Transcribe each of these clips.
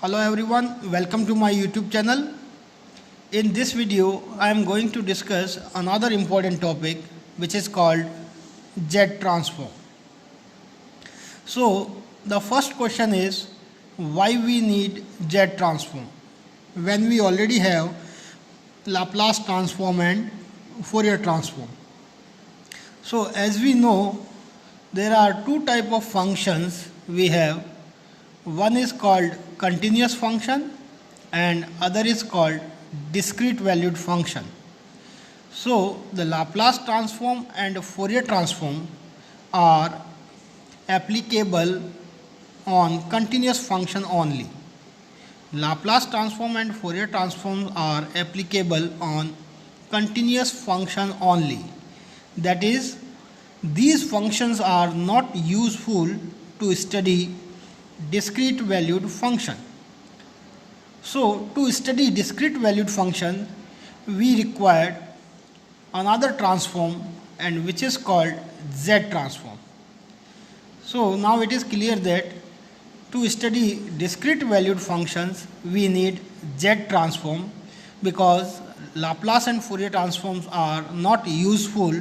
Hello everyone, welcome to my YouTube channel. In this video, I am going to discuss another important topic which is called Z transform. So, the first question is why we need Z transform when we already have Laplace transform and Fourier transform. So, as we know, there are two types of functions we have. One is called continuous function and other is called discrete valued function. So the Laplace transform and Fourier transform are applicable on continuous function only. Laplace transform and Fourier transform are applicable on continuous function only. That is, these functions are not useful to study discrete valued function. So to study discrete valued function, we require another transform and which is called Z transform. So now it is clear that to study discrete valued functions, we need Z transform because Laplace and Fourier transforms are not useful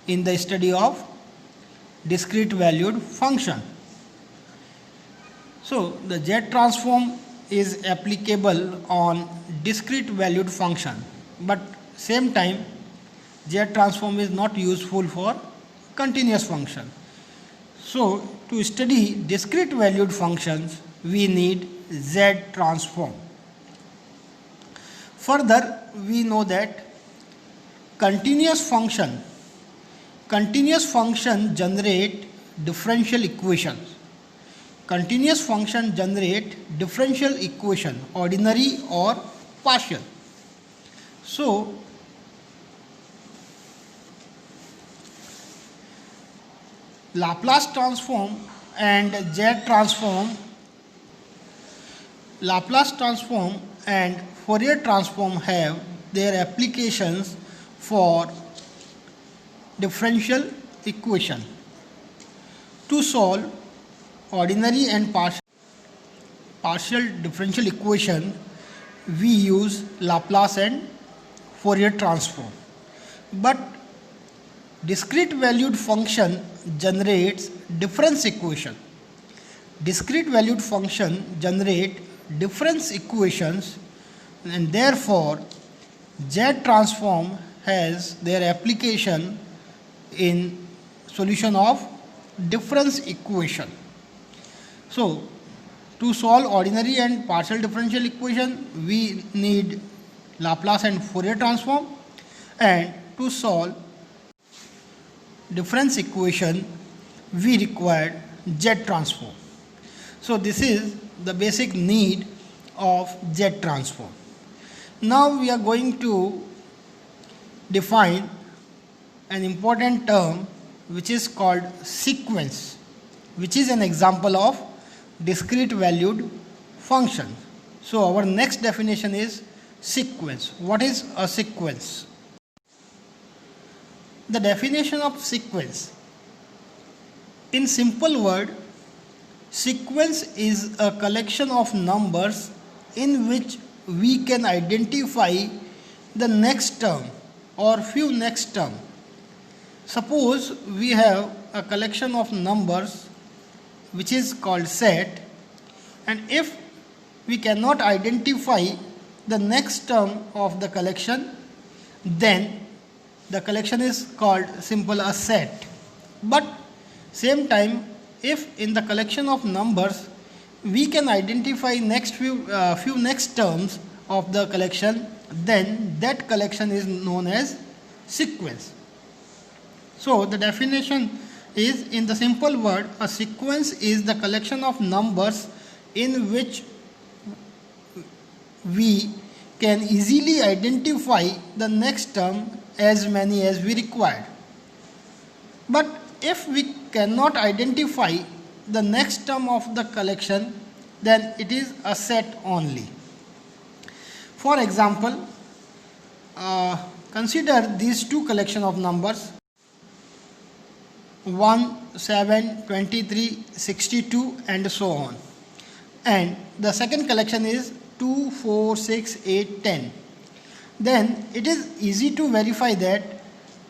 in the study of discrete valued function. So the Z transform is applicable on discrete valued function, but same time Z transform is not useful for continuous function. So to study discrete valued functions, we need Z transform. Further, we know that continuous function generate differential equations. Continuous function generate differential equation, ordinary or partial. So Laplace transform and Z transform, Laplace transform and Fourier transform have their applications for differential equation. To solve ordinary and partial differential equation, we use Laplace and Fourier transform. But discrete valued function generates difference equation. Discrete valued function generate difference equations, and therefore Z transform has their application in solution of difference equation. So to solve ordinary and partial differential equation, we need Laplace and Fourier transform, and to solve difference equation, we require Z transform. So this is the basic need of Z transform. Now we are going to define an important term which is called sequence, which is an example of discrete valued function. So our next definition is sequence. What is a sequence? The definition of sequence. In simple word, sequence is a collection of numbers in which we can identify the next term or few next term. Suppose we have a collection of numbers which is called set, and if we cannot identify the next term of the collection, then the collection is called simple a set. But same time, if in the collection of numbers we can identify next few next terms of the collection, then that collection is known as sequence. So the definition is, in the simple word, a sequence is the collection of numbers in which we can easily identify the next term as many as we require. But if we cannot identify the next term of the collection, then it is a set only. For example, consider these two collection of numbers 1, 7, 23, 62 and so on. and the second collection is 2, 4, 6, 8, 10. Then it is easy to verify that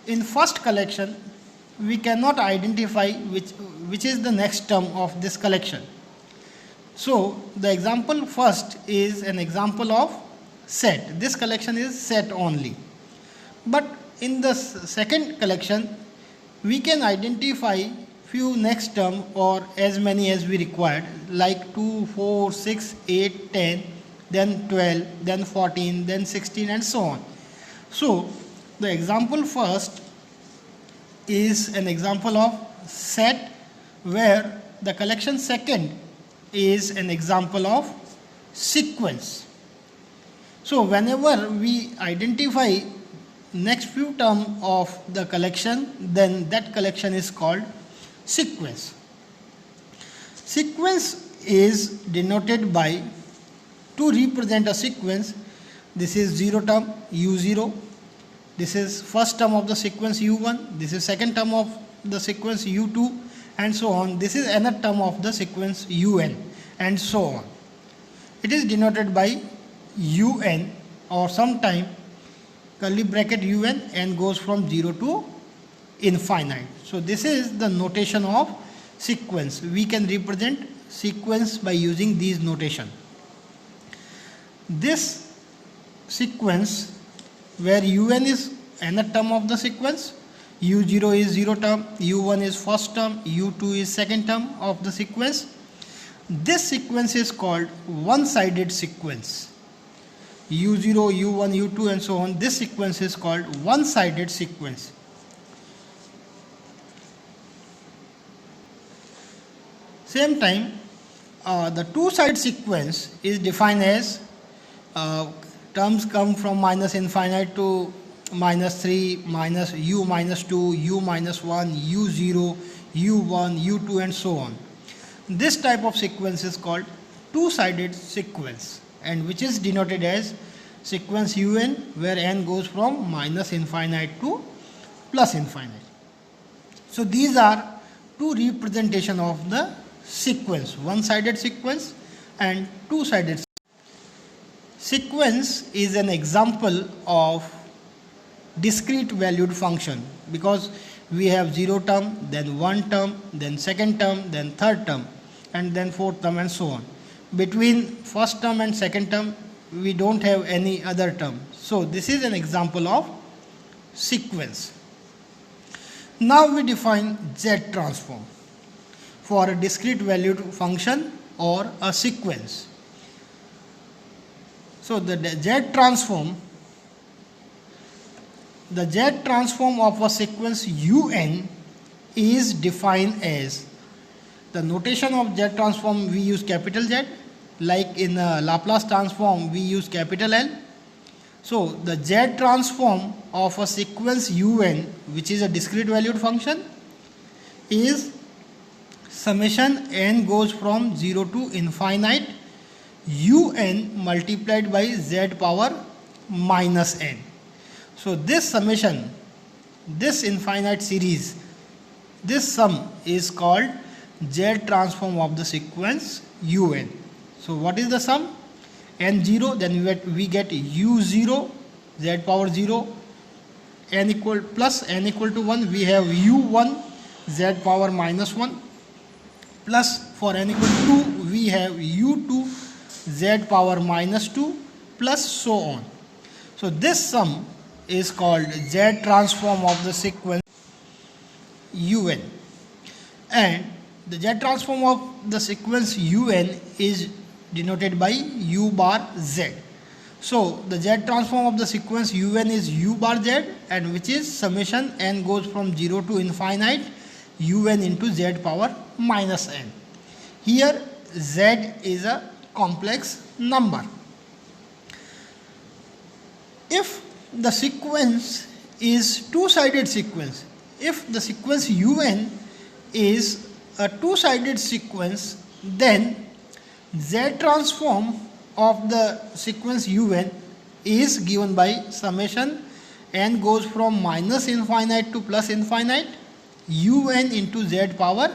in first collection we cannot identify which is the next term of this collection. So the example first is an example of set. This collection is set only. But in the second collection we can identify few next term or as many as we required, like 2, 4, 6, 8, 10, then 12, then 14, then 16 and so on. So the example first is an example of set, where the collection second is an example of sequence. So whenever we identify next few term of the collection, then that collection is called sequence. Sequence is denoted by, to represent a sequence, this is 0 term u0, this is first term of the sequence u1, this is second term of the sequence u2 and so on, this is another term of the sequence un and so on. It is denoted by un, or sometime curly bracket un, and goes from 0 to infinite. So this is the notation of sequence. We can represent sequence by using these notation. This sequence where un is another term of the sequence, u0 is 0 term, u1 is first term, u2 is second term of the sequence. This sequence is called one-sided sequence. u0, u1, u2 and so on. This sequence is called one-sided sequence. Same time, the two-sided sequence is defined as terms come from minus infinite to minus 3, minus u minus 2, u minus 1, u0, u1, u2 and so on. This type of sequence is called two-sided sequence, and which is denoted as sequence un, where n goes from minus infinite to plus infinite. So these are two representation of the sequence, one-sided sequence and two-sided. Sequence is an example of discrete valued function, because we have 0 term, then 1 term, then second term, then third term and then fourth term and so on. Between first term and second term we don't have any other term. So this is an example of sequence. Now we define Z transform for a discrete valued function or a sequence. So the Z transform of a sequence un is defined as, the notation of Z transform we use capital Z, like in Laplace transform we use capital L. So the Z transform of a sequence un, which is a discrete valued function, is summation n goes from 0 to infinite un multiplied by z power minus n. So this summation, this infinite series, this sum is called Z transform of the sequence un. So what is the sum? n0, then we get u0 z power 0, n equal plus n equal to 1, we have u1 z power minus 1, plus for n equal to 2 we have u2 z power minus 2, plus so on. So this sum is called Z transform of the sequence un, and the Z transform of the sequence un is denoted by u bar z. So the Z transform of the sequence un is u bar z, and which is summation n goes from 0 to infinite un into z power minus n. Here z is a complex number. If the sequence is two-sided sequence, if the sequence un is a two-sided sequence, then Z transform of the sequence un is given by summation n goes from minus infinite to plus infinite un into z power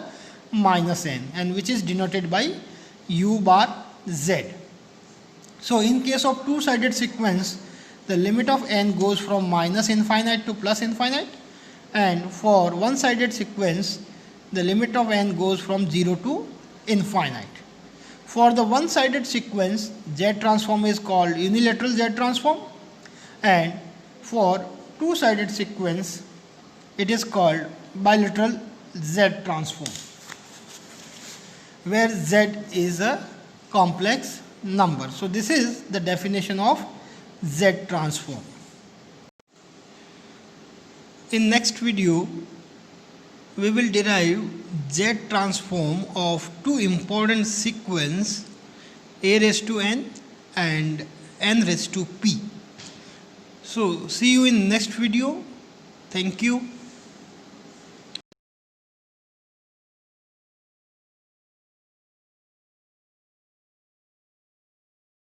minus n, and which is denoted by u bar z. So in case of two-sided sequence, the limit of n goes from minus infinite to plus infinite, and for one-sided sequence, the limit of n goes from 0 to infinite. For the one-sided sequence, Z transform is called unilateral Z transform, and for two-sided sequence, it is called bilateral Z transform, where Z is a complex number. So this is the definition of Z transform. In next video, we will derive Z transform of two important sequence, a raised to n and n raised to p. So see you in next video. Thank you.